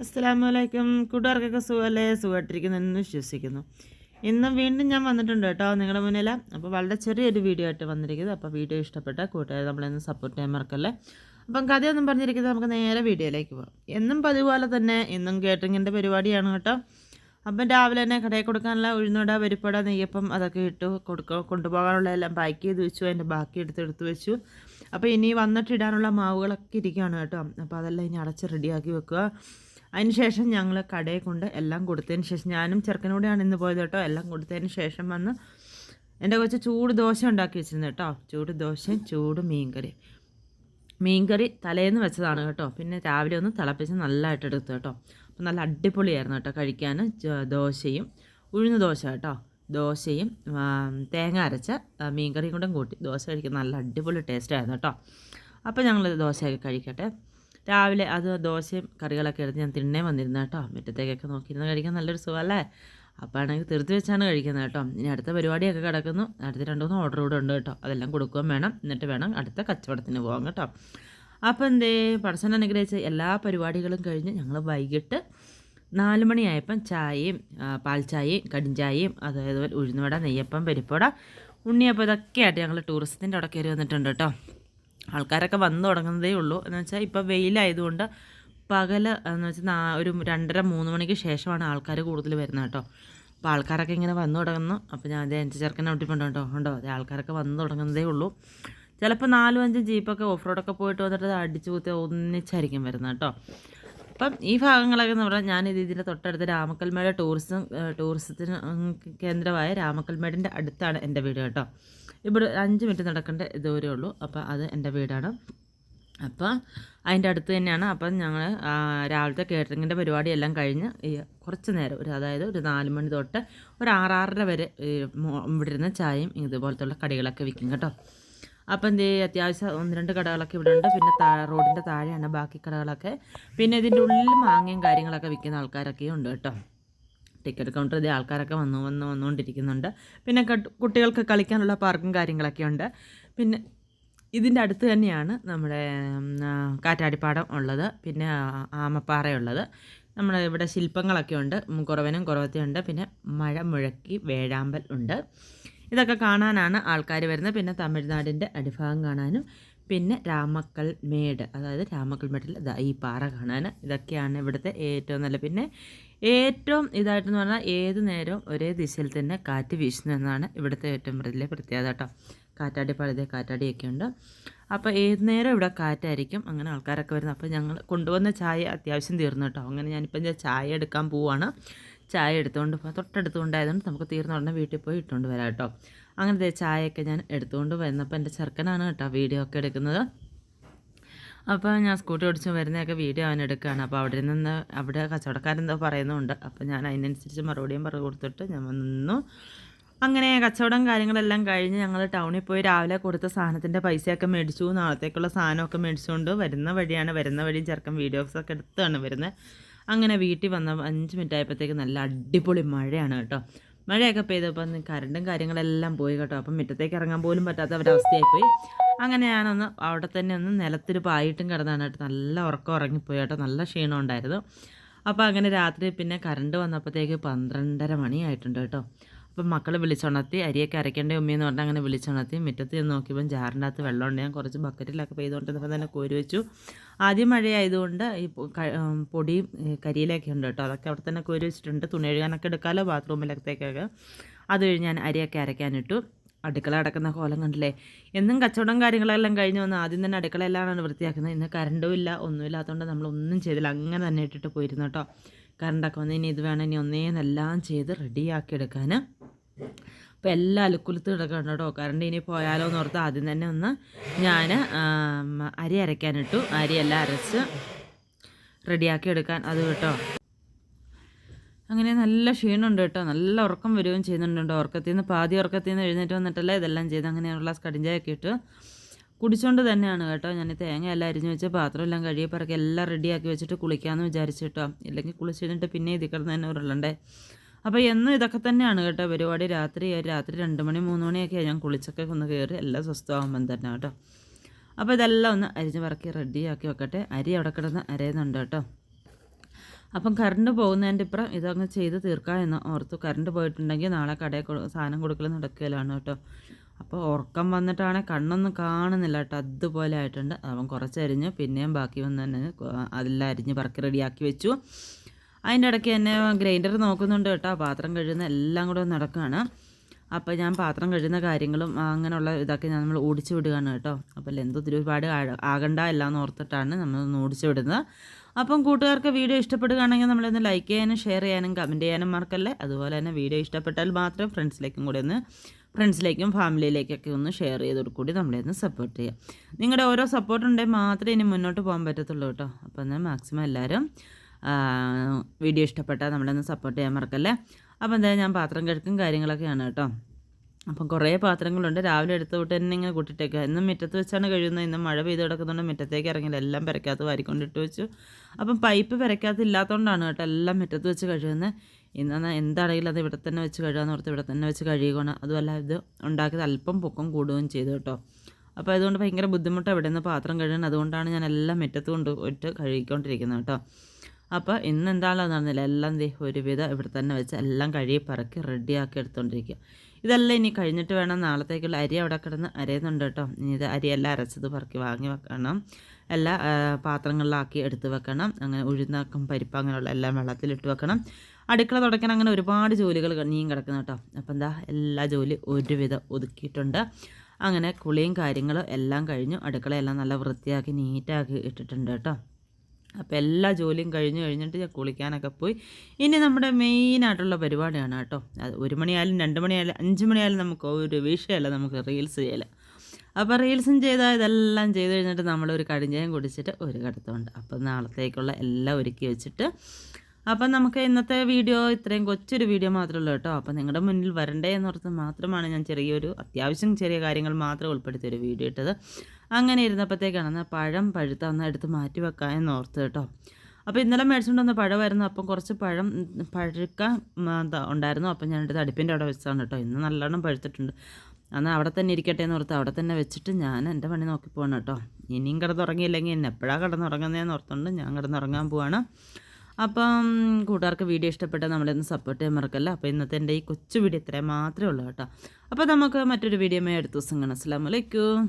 അസ്സലാമലൈക്കും. കൂട്ടുകാർക്കൊക്കെ സുഖമല്ലേ? സുഖമായിട്ടിരിക്കുന്നെന്ന് വിശ്വസിക്കുന്നു. ഇന്നും വീണ്ടും ഞാൻ വന്നിട്ടുണ്ട് കേട്ടോ നിങ്ങളുടെ മുന്നിൽ. അപ്പോൾ വളരെ ചെറിയൊരു വീഡിയോ ആയിട്ട് വന്നിരിക്കുന്നത്. അപ്പോൾ വീഡിയോ ഇഷ്ടപ്പെട്ട കൂട്ടുകാർ നമ്മളെന്ന് സപ്പോർട്ട് ചെയ്യാൻ മറക്കല്ലേ. അപ്പം കഥയൊന്നും പറഞ്ഞിരിക്കുന്നത് നമുക്ക് നേരെ വീഡിയോയിലേക്ക് പോകാം. എന്നും പതിപോലെ തന്നെ ഇന്നും കേറ്ററിങ്ങിൻ്റെ പരിപാടിയാണ് കേട്ടോ. അപ്പം രാവിലെ തന്നെ കടയിൽ കൊടുക്കാനുള്ള ഉഴുന്നുവട, പരിപ്പട, നെയ്യപ്പം അതൊക്കെ ഇട്ടു കൊണ്ടുപോകാനുള്ള എല്ലാം പാക്ക് ചെയ്ത് വെച്ചു. അതിൻ്റെ ബാക്കി എടുത്ത് വെച്ചു. അപ്പോൾ ഇനി വന്നിട്ടിടാനുള്ള മാവുകളൊക്കെ ഇരിക്കുകയാണ് കേട്ടോ. അപ്പോൾ അതെല്ലാം ഇനി അടച്ച് റെഡിയാക്കി വെക്കുക. അതിന് ശേഷം ഞങ്ങൾ കടയിൽ കൊണ്ട് എല്ലാം കൊടുത്തതിന് ശേഷം ഞാനും ചെറുക്കനോടെയാണ് ഇന്ന് പോയത് കേട്ടോ. എല്ലാം കൊടുത്തതിന് ശേഷം വന്ന് എൻ്റെ കൊച്ച് ചൂട് ദോശ ഉണ്ടാക്കി വെച്ചിരുന്നു കേട്ടോ. ചൂട് ദോശയും ചൂട് മീൻകറി തലേന്ന് വെച്ചതാണ് കേട്ടോ. പിന്നെ രാവിലെ ഒന്ന് തിളപ്പിച്ച് നല്ലതായിട്ട് എടുത്തു കേട്ടോ. അപ്പോൾ നല്ല അടിപൊളിയായിരുന്നു കേട്ടോ കഴിക്കാൻ. ദോശയും ഉഴുന്ന് ദോശ കേട്ടോ. ദോശയും തേങ്ങ അരച്ച മീൻകറിയും കൂടെ കൂട്ടി ദോശ കഴിക്കാൻ നല്ല അടിപൊളി ടേസ്റ്റായിരുന്നു കേട്ടോ. അപ്പോൾ ഞങ്ങൾ ദോശയൊക്കെ കഴിക്കട്ടെ. രാവിലെ അത് ദോശയും കറികളൊക്കെ എടുത്ത് ഞാൻ തിണ്ണേ വന്നിരുന്നു കേട്ടോ. മുറ്റത്തേക്കൊക്കെ നോക്കിയിരുന്ന് കഴിക്കാൻ നല്ലൊരു സുഖമല്ലേ. അപ്പോൾ ആണെങ്കിൽ തീർത്ത് വെച്ചാണ് കഴിക്കുന്നത് കേട്ടോ. ഇനി അടുത്ത പരിപാടിയൊക്കെ കിടക്കുന്നു. അടുത്ത 2-3 ഓർഡർ കൂടെ ഉണ്ട് കേട്ടോ. അതെല്ലാം കൊടുക്കുകയും വേണം. എന്നിട്ട് വേണം അടുത്ത കച്ചവടത്തിന് പോകാം കേട്ടോ. അപ്പോൾ പടച്ചോൻ അനുഗ്രഹിച്ച് എല്ലാ പരിപാടികളും കഴിഞ്ഞ് ഞങ്ങൾ വൈകിട്ട് 4 മണിയായപ്പം ചായയും പാൽച്ചായയും കടിഞ്ചായയും അതേപോലെ ഉഴുന്നുവട, നെയ്യപ്പം, പരിപ്പട, ഉണ്ണിയപ്പം ഇതൊക്കെയായിട്ട് ഞങ്ങൾ ടൂറിസത്തിൻ്റെ അവിടെ കയറി വന്നിട്ടുണ്ട് കേട്ടോ. ആൾക്കാരൊക്കെ വന്നു തുടങ്ങുന്നതേ ഉള്ളൂ. എന്ന് വെച്ചാൽ ഇപ്പോൾ വെയിലായതുകൊണ്ട് പകൽ എന്ന് വെച്ചാൽ ഒരു 2:30-3 മണിക്ക് ശേഷമാണ് ആൾക്കാർ കൂടുതൽ വരുന്നത് കേട്ടോ. അപ്പോൾ ആൾക്കാരൊക്കെ ഇങ്ങനെ വന്നു തുടങ്ങുന്നു. അപ്പോൾ ഞാൻ അതേ എൻ്റെ ചെറുക്കനെ ഒട്ടിപ്പുണ്ട് കേട്ടോ. ഉണ്ടോ അതേ ആൾക്കാരൊക്കെ വന്നു തുടങ്ങുന്നതേ ഉള്ളൂ. ചിലപ്പോൾ 4-5 ജീപ്പൊക്കെ ഓഫ് റോഡൊക്കെ പോയിട്ട് വന്നിട്ട് അടിച്ചു കുത്തി ഒന്നിച്ചായിരിക്കും വരുന്നത് കേട്ടോ. അപ്പം ഈ ഭാഗങ്ങളൊക്കെ എന്ന് പറഞ്ഞാൽ ഞാൻ ഇതിൻ്റെ തൊട്ടടുത്ത് രാമക്കൽമേട് ടൂറിസത്തിന് കേന്ദ്രമായ രാമക്കൽമേടിൻ്റെ അടുത്താണ് എൻ്റെ വീട് കേട്ടോ. ഇവിടെ 5 മിനിറ്റ് നടക്കേണ്ട ദൂരമേ ഉള്ളൂ. അപ്പോൾ അത് എൻ്റെ വീടാണ്. അപ്പോൾ അതിൻ്റെ അടുത്ത് തന്നെയാണ്. അപ്പം ഞങ്ങൾ രാവിലത്തെ കേറ്ററിങ്ങിൻ്റെ പരിപാടിയെല്ലാം കഴിഞ്ഞ് കുറച്ച് നേരം അതായത് ഒരു 4 മണി തൊട്ട് ഒരു 6-6:30 വരെ ഇവിടെ ഇരുന്ന് ചായയും ഇതുപോലത്തുള്ള കടികളൊക്കെ വിൽക്കും കേട്ടോ. അപ്പം അത്യാവശ്യം 1-2 കടകളൊക്കെ ഇവിടെ ഉണ്ട്. പിന്നെ റോഡിൻ്റെ താഴെയാണ് ബാക്കി കടകളൊക്കെ. പിന്നെ ഇതിൻ്റെ ഉള്ളിൽ മാങ്ങയും കാര്യങ്ങളൊക്കെ വിൽക്കുന്ന ആൾക്കാരൊക്കെ ഉണ്ട് കേട്ടോ. ടിക്കറ്റ് കൗണ്ടർ ഇതേ ആൾക്കാരൊക്കെ വന്നുകൊണ്ടിരിക്കുന്നുണ്ട്. പിന്നെ കുട്ടികൾക്ക് കളിക്കാനുള്ള പാർക്കും കാര്യങ്ങളൊക്കെ ഉണ്ട്. പിന്നെ ഇതിൻ്റെ അടുത്ത് തന്നെയാണ് നമ്മുടെ കാറ്റാടിപ്പാടം ഉള്ളത്. പിന്നെ ആമപ്പാറയുള്ളത്. നമ്മുടെ ഇവിടെ ശില്പങ്ങളൊക്കെ ഉണ്ട്. കുറവനും കുറവത്തിയുണ്ട്. പിന്നെ മഴ മുഴക്കി വേഴാമ്പൽ ഉണ്ട്. ഇതൊക്കെ കാണാനാണ് ആൾക്കാർ വരുന്നത്. പിന്നെ തമിഴ്നാടിൻ്റെ അടിഭാഗം കാണാനും പിന്നെ രാമക്കൽമേട് അതായത് രാമക്കൽമേട്ടിൽ ഈ പാറ കാണാൻ ഇതൊക്കെയാണ് ഇവിടുത്തെ ഏറ്റവും നല്ല. പിന്നെ ഏറ്റവും ഇതായിട്ടെന്ന് പറഞ്ഞാൽ ഏത് നേരവും ഒരേ ദിശയിൽ തന്നെ കാറ്റ് വീശുന്നതെന്നാണ് ഇവിടുത്തെ ഏറ്റവും വലിയ പ്രത്യേകത കേട്ടോ. കാറ്റാടിയൊക്കെ ഉണ്ട്. അപ്പോൾ ഏത് നേരം ഇവിടെ കാറ്റായിരിക്കും. അങ്ങനെ ആൾക്കാരൊക്കെ വരുന്നത്. അപ്പോൾ ഞങ്ങൾ കൊണ്ടുവന്ന ചായ അത്യാവശ്യം തീർന്നു കേട്ടോ. അങ്ങനെ ഞാനിപ്പം ചായ എടുക്കാൻ പോവാണ്. ചായ എടുത്തുകൊണ്ട് തൊട്ടടുത്തുകൊണ്ടായതുകൊണ്ട് നമുക്ക് തീർന്ന ഉടനെ വീട്ടിൽ പോയി ഇട്ടുകൊണ്ട് വരാം കേട്ടോ. അങ്ങനത്തെ ചായയൊക്കെ ഞാൻ എടുത്തുകൊണ്ട് വരുന്നപ്പോൾ എൻ്റെ ചെറുക്കനാണ് കേട്ടോ വീഡിയോ ഒക്കെ എടുക്കുന്നത്. അപ്പോൾ ഞാൻ സ്കൂട്ടി ഓടിച്ച് വരുന്നതൊക്കെ വീഡിയോ അവൻ എടുക്കുകയാണ്. അപ്പോൾ അവിടെ കച്ചവടക്കാരെന്തോ പറയുന്നുണ്ട്. അപ്പോൾ ഞാൻ അതിനനുസരിച്ച് മറുപടിയും പറഞ്ഞു കൊടുത്തിട്ട് ഞാൻ വന്നു. അങ്ങനെ കച്ചവടം കാര്യങ്ങളെല്ലാം കഴിഞ്ഞ് ഞങ്ങൾ ടൗണിൽ പോയി രാവിലെ കൊടുത്ത സാധനത്തിൻ്റെ പൈസയൊക്കെ മേടിച്ചു. നാളത്തേക്കുള്ള സാധനമൊക്കെ മേടിച്ചുകൊണ്ട് വരുന്ന വഴി ചെറുക്കൻ വീഡിയോസൊക്കെ എടുത്താണ് വരുന്നത്. അങ്ങനെ വീട്ടിൽ വന്ന 5 മിനിറ്റ് ആയപ്പോഴത്തേക്ക് നല്ല അടിപൊളി മഴയാണ് കേട്ടോ. മഴയൊക്കെ പെയ്തപ്പോൾ കറണ്ടും കാര്യങ്ങളെല്ലാം പോയി കേട്ടോ. അപ്പം മുറ്റത്തേക്ക് ഇറങ്ങാൻ പോലും പറ്റാത്ത ഒരവസ്ഥയായിപ്പോയി. അങ്ങനെ ഞാനൊന്ന് അവിടെ തന്നെ ഒന്ന് നിലത്തിൽ പായിട്ടും കിടന്നാണ് കേട്ടോ. നല്ല ഉറക്കം ഉറങ്ങിപ്പോയി കേട്ടോ. നല്ല ക്ഷീണം ഉണ്ടായിരുന്നു. അപ്പോൾ അങ്ങനെ രാത്രി പിന്നെ കറണ്ട് വന്നപ്പോഴത്തേക്ക് 12:30 മണിയായിട്ടുണ്ട് കേട്ടോ. അപ്പം മക്കൾ വിളിച്ചുണർത്തി. അരിയൊക്കെ അരയ്ക്കേണ്ട ഉമ്മയെന്ന് പറഞ്ഞാൽ അങ്ങനെ വിളിച്ചുണർത്തി. മുറ്റത്ത് ചെന്ന് നോക്കിയപ്പം ജാറിൻ്റെ അകത്ത് വെള്ളമുണ്ട്. ഞാൻ കുറച്ച് ബക്കറ്റിലൊക്കെ പെയ്തുകൊണ്ടിരുന്നപ്പോൾ തന്നെ കോരി വെച്ചു. ആദ്യം മഴയായതുകൊണ്ട് ഈ പൊടിയും കരിയിലൊക്കെ ഉണ്ട് കേട്ടോ. അതൊക്കെ അവിടെ തന്നെ കോരി വെച്ചിട്ടുണ്ട്. തുണി കഴുകാനൊക്കെ എടുക്കാമല്ലോ ബാത്റൂമിലത്തേക്കൊക്കെ. അത് കഴിഞ്ഞ് ഞാൻ അരിയൊക്കെ അരയ്ക്കാനിട്ടു. അടുക്കള അടക്കുന്ന കോലം കണ്ടില്ലേ. എന്നും കച്ചവടം കാര്യങ്ങളെല്ലാം കഴിഞ്ഞ് വന്ന് ആദ്യം തന്നെ അടുക്കളയെല്ലാം വൃത്തിയാക്കുന്നത്. ഇന്ന് കറണ്ടും ഇല്ല ഒന്നുമില്ലാത്തതുകൊണ്ട് നമ്മളൊന്നും ചെയ്തില്ല. അങ്ങനെ തന്നെ ഇട്ടിട്ട് പോയിരുന്നു കേട്ടോ. കറണ്ടൊക്കെ വന്ന് ഇനി ഇത് വേണം ഇനി ഒന്നേന്നെല്ലാം ചെയ്ത് റെഡിയാക്കി എടുക്കാൻ. അപ്പോൾ എല്ലാം അലുക്കുലുത്ത് കിടക്കണം കേട്ടോ. കറണ്ട് ഇനി പോയാലോ എന്ന് ഓർത്ത് ആദ്യം തന്നെ ഒന്ന് ഞാൻ അരി അരയ്ക്കാനിട്ടു. അരിയെല്ലാം അരച്ച് റെഡിയാക്കി എടുക്കാൻ അത് കേട്ടോ. അങ്ങനെ നല്ല ക്ഷീണമുണ്ട് കേട്ടോ. നല്ല ഉറക്കം വരികയും ചെയ്യുന്നുണ്ട്. പാതി ഉറക്കത്തിൽ നിന്ന് എഴുന്നേറ്റ് വന്നിട്ടല്ലേ ഇതെല്ലാം ചെയ്ത് അങ്ങനെയുള്ള കടിഞ്ചായൊക്കെ ഇട്ട് കുടിച്ചുകൊണ്ട് തന്നെയാണ് കേട്ടോ. ഞാൻ തേങ്ങ എല്ലാം അരിഞ്ഞ് വെച്ച് പാത്രമെല്ലാം കഴുകി പറക്കി എല്ലാം റെഡിയാക്കി വെച്ചിട്ട് കുളിക്കാമെന്ന് വിചാരിച്ചു കേട്ടോ. ഇല്ലെങ്കിൽ കുളിച്ച് കഴിഞ്ഞിട്ട് പിന്നെ ഇതിൽ കിടന്ന് തന്നെ ഉരുളണ്ടേ. അപ്പോൾ എന്നും ഇതൊക്കെ തന്നെയാണ് കേട്ടോ പരിപാടി. രാത്രി 2 മണി 3 മണിയൊക്കെയാണ് ഞാൻ കുളിച്ചൊക്കെ ഒന്ന് കയറി എല്ലാം സ്വസ്ഥമാകുമ്പം തന്നെ കേട്ടോ. അപ്പോൾ ഇതെല്ലാം ഒന്ന് അരിഞ്ഞ് പറക്കി റെഡിയാക്കി വെക്കട്ടെ. അരി അവിടെ കിടന്ന് അരയുന്നുണ്ട് കേട്ടോ. അപ്പം കറണ്ട് പോകുന്നതിൻ്റെ ഇപ്പുറം ഇതങ്ങ് ചെയ്ത് തീർക്കാം എന്ന് ഓർത്തു. കറണ്ട് പോയിട്ടുണ്ടെങ്കിൽ നാളെ കടയിൽ സാധനം കൊടുക്കൽ നടക്കുകയിലാണ് കേട്ടോ. അപ്പോൾ ഉറക്കം വന്നിട്ടാണ് കണ്ണൊന്നും കാണുന്നില്ല കേട്ടോ, അതുപോലെ ആയിട്ടുണ്ട്. അവൻ കുറച്ച് അരിഞ്ഞ് പിന്നെയും ബാക്കി വന്ന് തന്നെ അതെല്ലാം അരിഞ്ഞ് പറക്കി റെഡിയാക്കി വെച്ചു. അതിൻ്റെ ഇടയ്ക്ക് തന്നെ ഗ്രൈൻഡർ നോക്കുന്നുണ്ട് കേട്ടോ, പാത്രം കഴുകുന്ന എല്ലാം കൂടെ നടക്കുകയാണ്. അപ്പോൾ ഞാൻ പാത്രം കഴുകുന്ന കാര്യങ്ങളും അങ്ങനെയുള്ള ഇതൊക്കെ നമ്മൾ ഓടിച്ചു വിടുകയാണ് കേട്ടോ. അപ്പോൾ ഒത്തിരി ഒരുപാട് ആകണ്ട എല്ലാം ഓർത്തിട്ടാണ് നമ്മളൊന്ന് ഓടിച്ചു വിടുന്നത്. അപ്പം കൂട്ടുകാർക്ക് വീഡിയോ ഇഷ്ടപ്പെടുകയാണെങ്കിൽ നമ്മളൊന്ന് ലൈക്ക് ചെയ്യാനും ഷെയർ ചെയ്യാനും കമൻറ്റ് ചെയ്യാനും മറക്കല്ലേ. അതുപോലെ തന്നെ വീഡിയോ ഇഷ്ടപ്പെട്ടാൽ മാത്രം ഫ്രണ്ട്സിലേക്കും ഫാമിലിയിലേക്കൊക്കെ ഒന്ന് ഷെയർ ചെയ്തോടുകൂടി നമ്മളെ ഒന്ന് സപ്പോർട്ട് ചെയ്യാം. നിങ്ങളുടെ ഓരോ സപ്പോർട്ട് ഉണ്ടെങ്കിൽ മാത്രമേ ഇനി മുന്നോട്ട് പോകാൻ പറ്റത്തുള്ളൂ കേട്ടോ. അപ്പോൾ എന്നാൽ മാക്സിമം എല്ലാവരും വീഡിയോ ഇഷ്ടപ്പെട്ടാൽ നമ്മളൊന്ന് സപ്പോർട്ട് ചെയ്യാൻ മറക്കല്ലേ. അപ്പോൾ എന്തായാലും ഞാൻ പാത്രം കഴുക്കും കാര്യങ്ങളൊക്കെയാണ് കേട്ടോ. അപ്പം കുറേ പാത്രങ്ങളുണ്ട്. രാവിലെ എടുത്ത് വിട്ട് തന്നെ ഇങ്ങനെ കൂട്ടിട്ടേക്കുക. ഇന്നും മുറ്റത്ത് വെച്ചാണ് കഴിയുന്നത്. ഇന്നും മഴ പെയ്ത് കിടക്കുന്നുണ്ട്, മുറ്റത്തേക്ക് ഇറങ്ങില്ല, എല്ലാം പെരക്കകത്ത് വാരിക്കൊണ്ടിട്ട് വെച്ചു. അപ്പം പൈപ്പ് പെരക്കകത്ത് ഇല്ലാത്തതുകൊണ്ടാണ് കേട്ടോ എല്ലാം മുറ്റത്ത് വെച്ച് കഴിയുന്നത്. ഇന്ന് എന്താണെങ്കിലും അത് ഇവിടെ തന്നെ വെച്ച് കഴുകാന്ന് ഓർത്ത് ഇവിടെ തന്നെ വെച്ച് കഴുകുകയാണ്. അതുമല്ല ഇത് ഉണ്ടാക്കിയത് അല്പം പൊക്കം കൂടുകയും ചെയ്തു കേട്ടോ. അപ്പോൾ അതുകൊണ്ട് ഭയങ്കര ബുദ്ധിമുട്ടാണ് ഇവിടെ നിന്ന് പാത്രം കഴുകാൻ. അതുകൊണ്ടാണ് ഞാൻ എല്ലാം മുറ്റത്ത് കൊണ്ടുപോയിട്ട് കഴുകിക്കൊണ്ടിരിക്കുന്നത് കേട്ടോ. അപ്പോൾ ഇന്ന് എന്താണെന്ന് നടന്നില്ല, എല്ലാം ഒരുവിധം ഇവിടെ തന്നെ വെച്ച് എല്ലാം കഴുകി പറക്കി റെഡിയാക്കി എടുത്തുകൊണ്ടിരിക്കുക. ഇതെല്ലാം ഇനി കഴിഞ്ഞിട്ട് വേണം നാളത്തേക്കുള്ള അരി അവിടെ കിടന്ന് അരയുന്നുണ്ട് കേട്ടോ. ഇനി ഇത് അരിയെല്ലാം അരച്ചത് പറക്കി വാങ്ങി വെക്കണം, എല്ലാ പാത്രങ്ങളിലാക്കി എടുത്ത് വെക്കണം. അങ്ങനെ ഉഴുന്നാക്കും പരിപ്പ് അങ്ങനെയുള്ള എല്ലാം വെള്ളത്തിലിട്ട് വെക്കണം. അടുക്കള തുടയ്ക്കണം, അങ്ങനെ ഒരുപാട് ജോലികൾ നീയും കിടക്കുന്നു കേട്ടോ. അപ്പം എന്താ എല്ലാ ജോലി ഒരുവിധം ഒതുക്കിയിട്ടുണ്ട്. അങ്ങനെ കുളിയും കാര്യങ്ങളും എല്ലാം കഴിഞ്ഞു. അടുക്കളയെല്ലാം നല്ല വൃത്തിയാക്കി നീറ്റാക്കി ഇട്ടിട്ടുണ്ട് കേട്ടോ. അപ്പോൾ എല്ലാ ജോലിയും കഴിഞ്ഞിട്ട് ഞാൻ കുളിക്കാനൊക്കെ പോയി. ഇനി നമ്മുടെ മെയിനായിട്ടുള്ള പരിപാടിയാണ് കേട്ടോ. അത് 1 മണിയായാലും 2 മണിയായാലും 5 മണിയായാലും നമുക്ക് ഒരു വിഷയമല്ല, നമുക്ക് റീൽസ് ചെയ്യല. അപ്പോൾ റീൽസും ചെയ്താൽ ഇതെല്ലാം ചെയ്ത് കഴിഞ്ഞിട്ട് നമ്മളൊരു കടിഞ്ചായം കുടിച്ചിട്ട് ഒരു കടത്തുണ്ട്. അപ്പോൾ നാളത്തേക്കുള്ള എല്ലാം ഒരുക്കി വെച്ചിട്ട് അപ്പം നമുക്ക് ഇന്നത്തെ വീഡിയോ ഇത്രയും കൊച്ചൊരു വീഡിയോ മാത്രമേ ഉള്ളൂ കേട്ടോ. അപ്പോൾ നിങ്ങളുടെ മുന്നിൽ വരണ്ടേ എന്നോർത്ത് മാത്രമാണ് ഞാൻ അത്യാവശ്യം ചെറിയ കാര്യങ്ങൾ മാത്രം ഉൾപ്പെടുത്തിയൊരു വീഡിയോ ഇട്ടത്. അങ്ങനെ ഇരുന്നപ്പോഴത്തേക്കാണ് പഴം പഴുത്ത ഒന്ന് എടുത്ത് മാറ്റി വെക്കാമെന്ന് ഓർത്ത് കേട്ടോ. അപ്പോൾ ഇന്നലെ മേടിച്ചുകൊണ്ട് വന്ന പഴമായിരുന്നു. അപ്പം കുറച്ച് പഴം പഴുക്കാൻ ഉണ്ടായിരുന്നു. അപ്പം ഞാനെടുത്ത് അടുപ്പിൻ്റെ അവിടെ വെച്ചാണ് കേട്ടോ. ഇന്ന് നല്ലോണം പഴുത്തിട്ടുണ്ട്. എന്നാൽ അവിടെ തന്നെ ഇരിക്കട്ടെ എന്ന് ഓർത്ത് അവിടെ തന്നെ വെച്ചിട്ട് ഞാൻ എൻ്റെ പണി നോക്കി പോകണം കേട്ടോ. ഇനിയും കിടന്നുറങ്ങിയില്ലെങ്കിൽ എന്നെ എപ്പോഴാണ് കിടന്നുറങ്ങുന്നതെന്ന് ഓർത്തുകൊണ്ട് ഞാൻ കിടന്നുറങ്ങാൻ പോവാണ്. അപ്പം കൂട്ടുകാർക്ക് വീഡിയോ ഇഷ്ടപ്പെട്ടാൽ നമ്മളൊന്ന് സപ്പോർട്ട് ചെയ്യാൻ മറക്കല്ല. അപ്പോൾ ഇന്നത്തെ എൻ്റെ ഈ കൊച്ചു വീഡിയോ ഇത്രയും മാത്രമേ ഉള്ളൂ കേട്ടോ. അപ്പോൾ നമുക്ക് മറ്റൊരു വീഡിയോ അടുത്ത ദിവസം കാണാം. അസ്സലാമു അലൈക്കും.